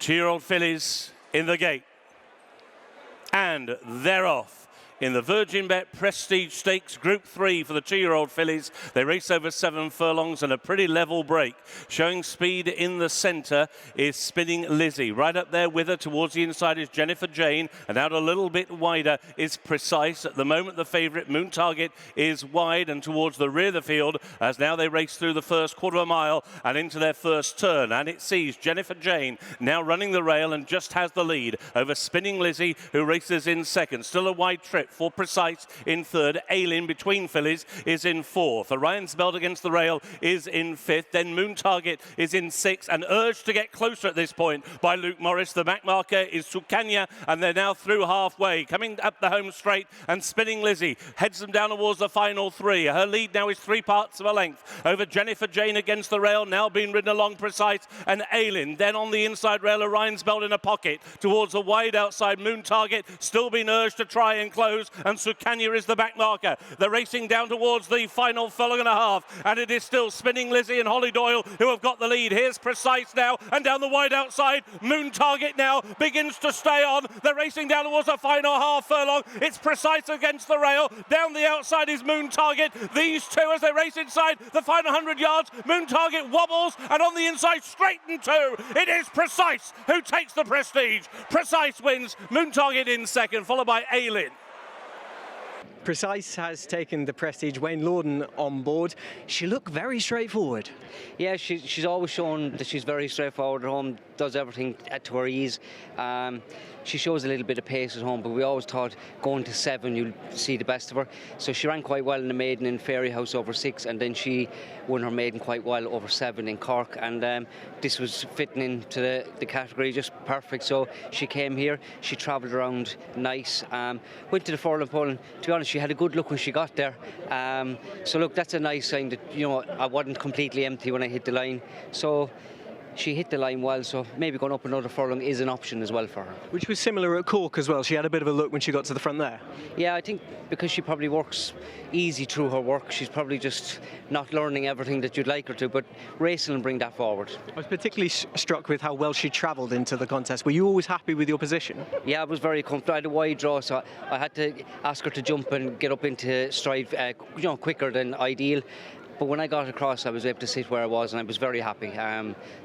2-year-old fillies in the gate. And they're off. In the Virgin Bet Prestige Stakes Group 3 for the 2-year-old fillies. They race over 7 furlongs and a pretty level break. Showing speed in the centre is Spinning Lizzie. Right up there with her towards the inside is Jennifer Jane, and out a little bit wider is Precise. At the moment the favourite Moon Target is wide and towards the rear of the field as now they race through the first quarter of a mile and into their first turn, and it sees Jennifer Jane now running the rail and just has the lead over Spinning Lizzie, who races in second. Still a wide trip for Precise in third. Aidan between fillies is in fourth. Orion's Belt against the rail is in fifth. Then Moon Target is in sixth, and urged to get closer at this point by Luke Morris. The back marker is Sukanya, and they're now through halfway. Coming up the home straight, and Spinning Lizzie heads them down towards the final three. Her lead now is 3 parts of a length over Jennifer Jane against the rail, now being ridden along Precise and Aidan. Then on the inside rail, Orion's Belt in a pocket towards the wide outside. Moon Target still being urged to try and close, and Sukanya is the back marker. They're racing down towards the final furlong and a half, and it is still Spinning Lizzie and Holly Doyle who have got the lead. Here's Precise now, and down the wide outside, Moon Target now begins to stay on. They're racing down towards the final half furlong. It's Precise against the rail. Down the outside is Moon Target. These two, as they race inside the final 100 yards, Moon Target wobbles, and on the inside, straight and two, it is Precise who takes the prestige. Precise wins, Moon Target in second, followed by Aidan. Precise has taken the Prestige. Wayne Lordan on board. She looked very straightforward. Yeah, she's always shown that she's very straightforward at home, does everything to her ease. She shows a little bit of pace at home, but we always thought going to 7 you'll see the best of her. So she ran quite well in the maiden in Fairy House over 6, and then she won her maiden quite well over 7 in Cork, and this was fitting into the category just perfect. So she came here, she travelled around nice, went to the furlong pole, and to be honest, she had a good look when she got there. So look, that's a nice sign that, you know, I wasn't completely empty when I hit the line. So she hit the line well, so maybe going up another furlong is an option as well for her. Which was similar at Cork as well. She had a bit of a look when she got to the front there. Yeah, I think because she probably works easy through her work, she's probably just not learning everything that you'd like her to, but racing will bring that forward. I was particularly struck with how well she travelled into the contest. Were you always happy with your position? Yeah, I was very comfortable. I had a wide draw, so I had to ask her to jump and get up into stride quicker than ideal. But when I got across, I was able to sit where I was, and I was very happy.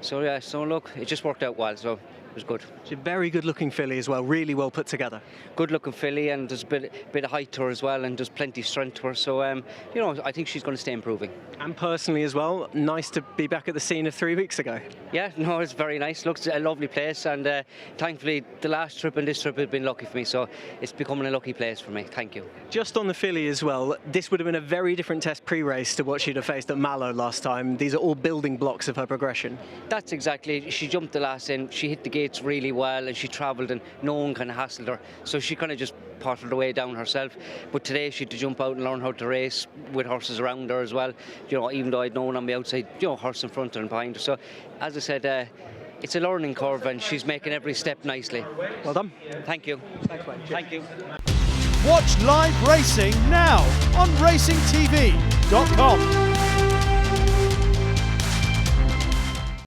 So look, it just worked out well, so it was good. She's a very good-looking filly as well, really well put together. Good-looking filly, and there's a bit of height to her as well, and there's plenty of strength to her. So, you know, I think she's going to stay improving. And personally as well, nice to be back at the scene of 3 weeks ago. Yeah, no, it's very nice. Looks a lovely place, and thankfully the last trip and this trip has been lucky for me, so it's becoming a lucky place for me. Thank you. Just on the filly as well, this would have been a very different test pre-race to what she'd have faced at Mallow last time. These are all building blocks of her progression. That's exactly. She jumped the last in, she hit the gates really well, and she travelled, and no one kind of hassled her, so she kind of just potted her way down herself. But today she had to jump out and learn how to race with horses around her as well, you know, even though I'd known on the outside, you know, horse in front and behind her. So as I said, it's a learning curve, and she's making every step nicely. Well done. Thank you. Thanks, Wayne. Thank you. Watch live racing now on racingtv.com.